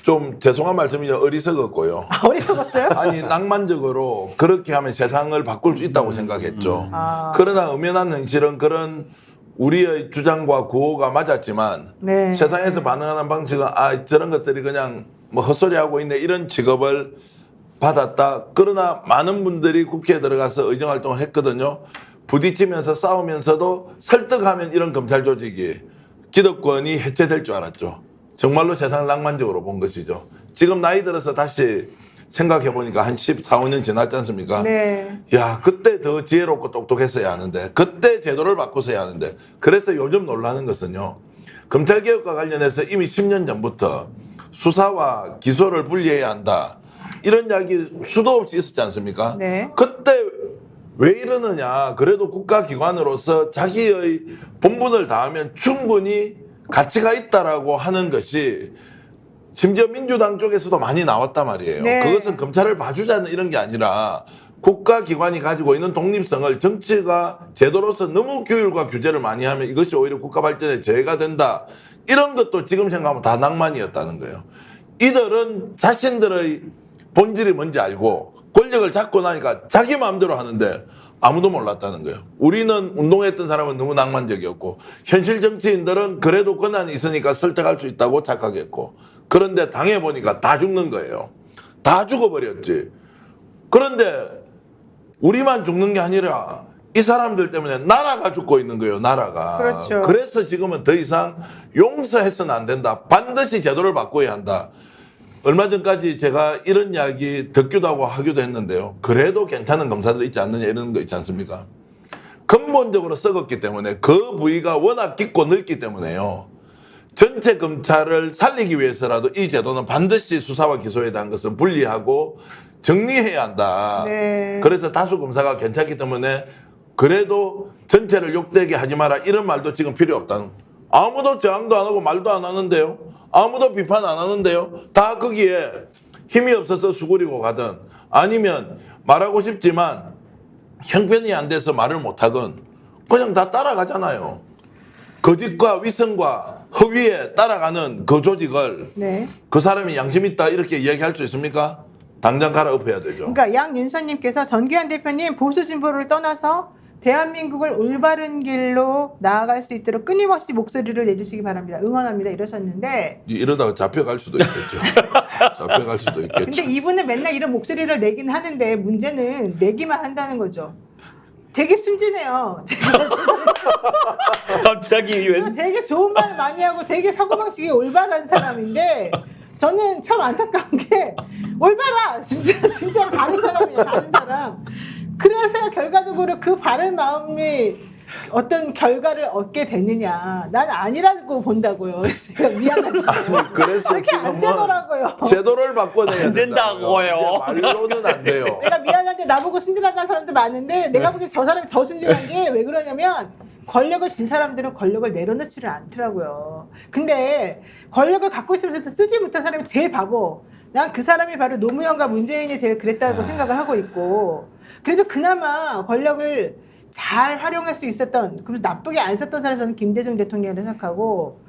좀 죄송한 말씀이죠. 어리석었고요. 어리석었어요? 아니 낭만적으로 그렇게 하면 세상을 바꿀 수 있다고 생각했죠. 그러나 엄연한 현실은 그런 우리의 주장과 구호가 맞았지만 네. 세상에서 반응하는 방식은 저런 것들이 그냥 뭐 헛소리하고 있네 이런 직업을 받았다. 그러나 많은 분들이 국회에 들어가서 의정활동을 했거든요. 부딪히면서 싸우면서도 설득하면 이런 검찰 조직이 기득권이 해체될 줄 알았죠. 정말로 세상을 낭만적으로 본 것이죠. 지금 나이 들어서 다시 생각해 보니까 한 14, 15년 지났지 않습니까? 네. 야, 그때 더 지혜롭고 똑똑했어야 하는데, 그때 제도를 바꿨어야 하는데, 그래서 요즘 놀라는 것은요, 검찰개혁과 관련해서 이미 10년 전부터 수사와 기소를 분리해야 한다. 이런 이야기 수도 없이 있었지 않습니까? 네. 그때 왜 이러느냐. 그래도 국가기관으로서 자기의 본분을 다하면 충분히 가치가 있다라고 하는 것이 심지어 민주당 쪽에서도 많이 나왔단 말이에요. 네. 그것은 검찰을 봐주자는 이런 게 아니라 국가기관이 가지고 있는 독립성을 정치가 제도로서 너무 규율과 규제를 많이 하면 이것이 오히려 국가 발전에 저해가 된다. 이런 것도 지금 생각하면 다 낭만이었다는 거예요. 이들은 자신들의 본질이 뭔지 알고 권력을 잡고 나니까 자기 마음대로 하는데 아무도 몰랐다는 거예요. 우리는 운동했던 사람은 너무 낭만적이었고 현실 정치인들은 그래도 권한이 있으니까 설득할 수 있다고 착각했고 그런데 당해보니까 다 죽는 거예요. 다 죽어버렸지. 그런데 우리만 죽는 게 아니라 이 사람들 때문에 나라가 죽고 있는 거예요. 나라가. 그렇죠. 그래서 지금은 더 이상 용서해서는 안 된다. 반드시 제도를 바꿔야 한다. 얼마 전까지 제가 이런 이야기 듣기도 하고 하기도 했는데요. 그래도 괜찮은 검사들이 있지 않느냐 이런 거 있지 않습니까? 근본적으로 썩었기 때문에 그 부위가 워낙 깊고 넓기 때문에요. 전체 검찰을 살리기 위해서라도 이 제도는 반드시 수사와 기소에 대한 것은 분리하고 정리해야 한다. 네. 그래서 다수 검사가 괜찮기 때문에 그래도 전체를 욕되게 하지 마라 이런 말도 지금 필요 없다는. 아무도 저항도 안 하고 말도 안 하는데요. 아무도 비판 안 하는데요. 다 거기에 힘이 없어서 수그리고 가든 아니면 말하고 싶지만 형편이 안 돼서 말을 못 하건 그냥 다 따라가잖아요. 거짓과 위선과 허위에 따라가는 그 조직을 네. 그 사람이 양심 있다 이렇게 얘기할 수 있습니까? 당장 갈아엎어야 되죠. 그러니까 양윤서님께서 전기현 대표님 보수 진보를 떠나서 대한민국을 올바른 길로 나아갈 수 있도록 끊임없이 목소리를 내주시기 바랍니다. 응원합니다. 이러셨는데 이러다가 잡혀갈 수도 있겠죠. 잡혀갈 수도 있겠죠. 근데 이분은 맨날 이런 목소리를 내긴 하는데 문제는 내기만 한다는 거죠. 되게 순진해요. 갑자기 웬? 되게 좋은 말 많이 하고 되게 사고방식이 올바른 사람인데 저는 참 안타까운 게 올바라 진짜 바른 사람이에요. 바른 사람. 그래서 결과적으로 그 바른 마음이 어떤 결과를 얻게 되느냐. 난 아니라고 본다고요. 제가 미안하지만 그래서 그렇게 안 지금은 되더라고요. 제도를 바꿔내야 안 된다고요. 이제 말로는 안 돼요. 내가 미안한데 나보고 순진하다는 사람도 많은데 내가 보기엔 저 사람이 더 순진한 게 왜 그러냐면 권력을 진 사람들은 권력을 내려놓지를 않더라고요. 근데 권력을 갖고 있으면서 쓰지 못한 사람이 제일 바보. 난 그 사람이 바로 노무현과 문재인이 제일 그랬다고 생각을 하고 있고 그래도 그나마 권력을 잘 활용할 수 있었던 그리고 나쁘게 안 썼던 사람이 저는 김대중 대통령이라고 생각하고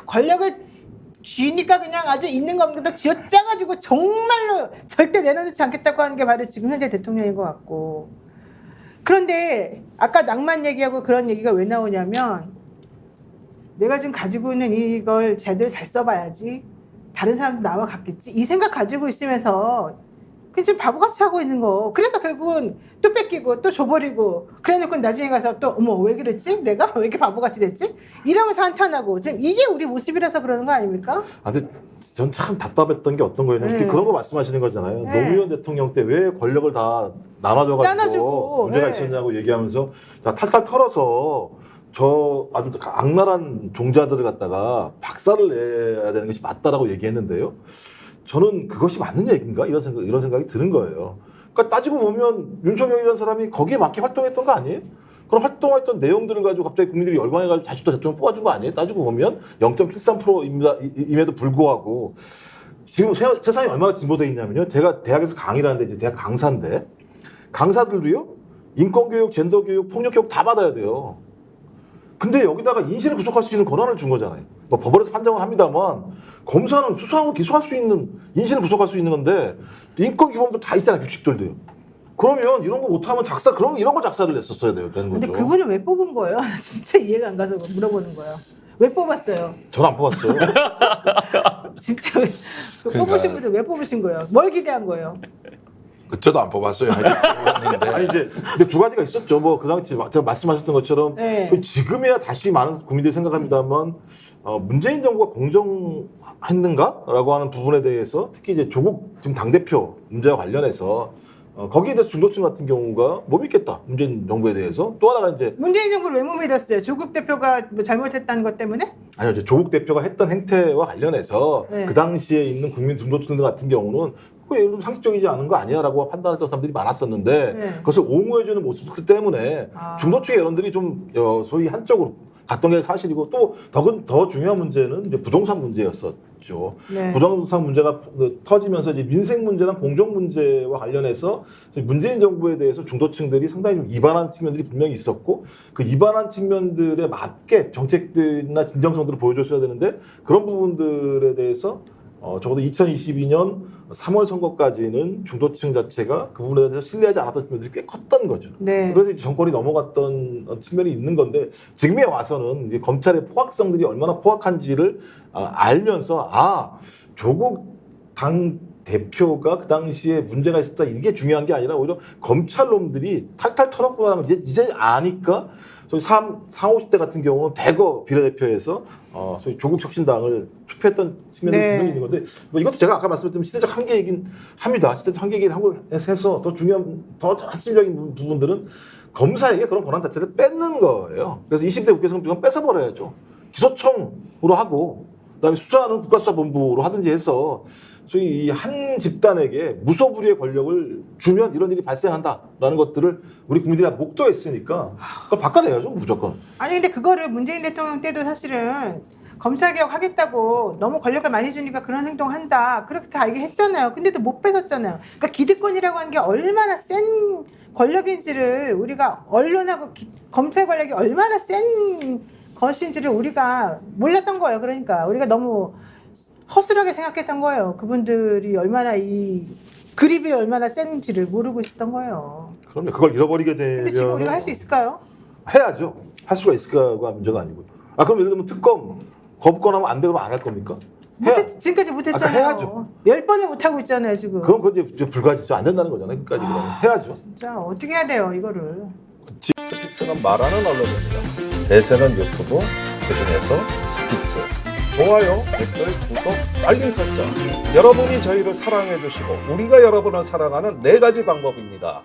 권력을 쥐니까 그냥 아주 있는 거 없는 거 쥐어짜가지고 정말로 절대 내려놓지 않겠다고 하는 게 바로 지금 현재 대통령인 것 같고 그런데 아까 낭만 얘기하고 그런 얘기가 왜 나오냐면 내가 지금 가지고 있는 이걸 제대로 잘 써봐야지 다른 사람도 나와 같겠지 이 생각 가지고 있으면서 그냥 지금 바보같이 하고 있는 거 그래서 결국은 또 뺏기고 또 줘버리고 그래놓고 나중에 가서 또 어머 왜 그랬지? 내가 왜 이렇게 바보같이 됐지? 이러면서 한탄하고 지금 이게 우리 모습이라서 그러는 거 아닙니까? 아, 근데 전 참 답답했던 게 어떤 거였냐면 네. 그런 거 말씀하시는 거잖아요. 네. 노무현 대통령 때 왜 권력을 다 나눠줘가지고 나눠주고, 문제가 네. 있었냐고 얘기하면서 자, 탈탈 털어서 저 아주 악랄한 종자들을 갖다가 박살을 내야 되는 것이 맞다라고 얘기했는데요. 저는 그것이 맞는 얘기인가 이런 생각이 드는 거예요. 그러니까 따지고 보면 윤석열이라는 사람이 거기에 맞게 활동했던 거 아니에요? 그럼 활동했던 내용들을 가지고 갑자기 국민들이 열광해가지고 자식도 대통령 뽑아준 거 아니에요? 따지고 보면 0.73%임에도 불구하고 지금 세상이 얼마나 진보되어 있냐면요. 제가 대학에서 강의를 하는데 이제 대학 강사인데 강사들도요. 인권교육, 젠더교육, 폭력교육 다 받아야 돼요. 근데 여기다가 인신을 구속할 수 있는 권한을 준 거잖아요. 뭐 법원에서 판정을 합니다만 검사는 수사한 거 기소할 수 있는, 인신을 구속할 수 있는 건데 인권 규범도 다 있잖아요, 규칙들도요. 그러면 이런 거 못하면 작사, 그럼 이런 거 작사를 냈었어야 되는 거죠. 근데 그분을 왜 뽑은 거예요? 진짜 이해가 안 가서 물어보는 거예요. 왜 뽑았어요? 저는 안 뽑았어요. 진짜 왜 뽑으신 분들 왜 뽑으신 거예요? 뭘 기대한 거예요? 저도 안 뽑았어요. 하여튼. 아니 이제 근데 두 가지가 있었죠. 뭐 그 당시 제가 말씀하셨던 것처럼 네. 지금이야 다시 많은 국민들이 생각합니다만 문재인 정부가 공정했는가라고 하는 부분에 대해서 특히 이제 조국 지금 당 대표 문제와 관련해서 거기에 대해서 중도층 같은 경우가 못 믿겠다, 문재인 정부에 대해서. 또 하나가 이제 문재인 정부를 왜 못 믿었어요? 조국 대표가 뭐 잘못했다는 것 때문에? 아니요, 이제 조국 대표가 했던 행태와 관련해서 네. 그 당시에 있는 국민 중도층들 같은 경우는 그거 예를 들어 상식적이지 않은 거 아니야라고 판단했던 사람들이 많았었는데 네. 그것을 옹호해주는 모습 때문에 중도층 여론들이 좀 소위 한쪽으로 갔던 게 사실이고, 또 더 중요한 문제는 이제 부동산 문제였었죠. 네. 부동산 문제가 터지면서 이제 민생 문제랑 공정 문제와 관련해서 문재인 정부에 대해서 중도층들이 상당히 좀 이반한 측면들이 분명히 있었고, 그 이반한 측면들에 맞게 정책들이나 진정성들을 보여줬어야 되는데 그런 부분들에 대해서 적어도 2022년 3월 선거까지는 중도층 자체가 그 부분에 대해서 신뢰하지 않았던 측면들이 꽤 컸던 거죠. 네. 그래서 이제 정권이 넘어갔던 측면이 있는 건데, 지금에 와서는 이제 검찰의 포악성들이 얼마나 포악한지를 알면서 조국 당 대표가 그 당시에 문제가 있었다, 이게 중요한 게 아니라 오히려 검찰놈들이 탈탈 털었구나, 이제 아니까 소위 40, 50대 같은 경우는 대거 비례대표에서 소위 조국 혁신당을 투표했던 측면이 네. 분명히 있는 건데, 뭐 이것도 제가 아까 말씀드린 시대적 한계이긴 합니다. 시대적 한계이긴 하고 해서 더 중요한, 더 핵심적인 부분들은 검사에게 그런 권한 자체를 뺏는 거예요. 그래서 20대 국회의원 뺏어버려야죠. 기소청으로 하고 그다음에 수사는 국가수사본부로 하든지 해서 소위 이 한 집단에게 무소불위의 권력을 주면 이런 일이 발생한다라는 것들을 우리 국민들이 다 목도했으니까 그걸 바꿔내야죠, 무조건. 아니 근데 그거를 문재인 대통령 때도 사실은 검찰개혁 하겠다고 너무 권력을 많이 주니까 그런 행동한다, 그렇게 다 얘기했잖아요. 근데도 못 뺏었잖아요. 그러니까 기득권이라고 하는 게 얼마나 센 권력인지를 우리가, 언론하고 검찰 권력이 얼마나 센 것인지를 우리가 몰랐던 거예요. 그러니까 우리가 너무 허술하게 생각했던 거예요. 그분들이 얼마나 이 그립이 얼마나 센지를 모르고 있었던 거예요. 그럼요. 그걸 잃어버리게 되면 근데 지금 우리가 할 수 있을까요? 해야죠. 할 수가 있을까가 문제가 아니고요. 그럼 예를 들면 특검 거부권하면 안 되고 안 할 겁니까? 지금까지 못했잖아요. 해야죠. 10번을 못하고 있잖아요 지금. 그럼 그건 이제 불가지죠. 안 된다는 거잖아요. 끝까지 그러면 해야죠. 진짜 어떻게 해야 돼요 이거를. 스픽스는 말하는 언론입니다. 대세는 유튜브, 그중에서 스픽스. 좋아요, 댓글, 구독, 알림 설정. 여러분이 저희를 사랑해 주시고 우리가 여러분을 사랑하는 4가지 방법입니다.